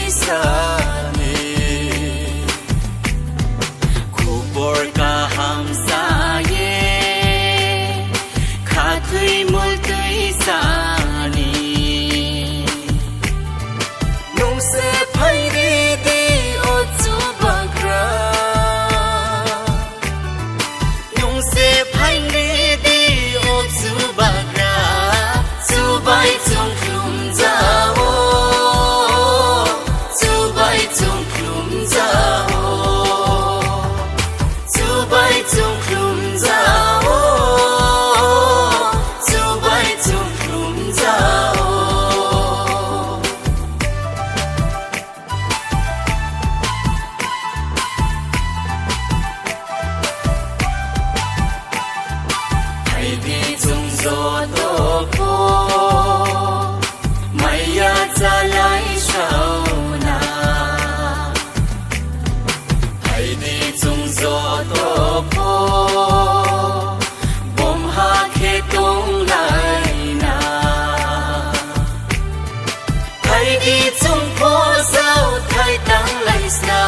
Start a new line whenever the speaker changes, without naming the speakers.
isani kubor ka hamsa ye khatui multu isani nung se phairi de otsu bagra nung se phairi de otsu bagra su bai chung klum jao su bai chung klum jao su bai chung klum jao su bai chung klum jao hai di chung zo to po maya za lai shao na hai di chung zo to po bom ha khe tong lai na hai di chung po sao thai tang lai sna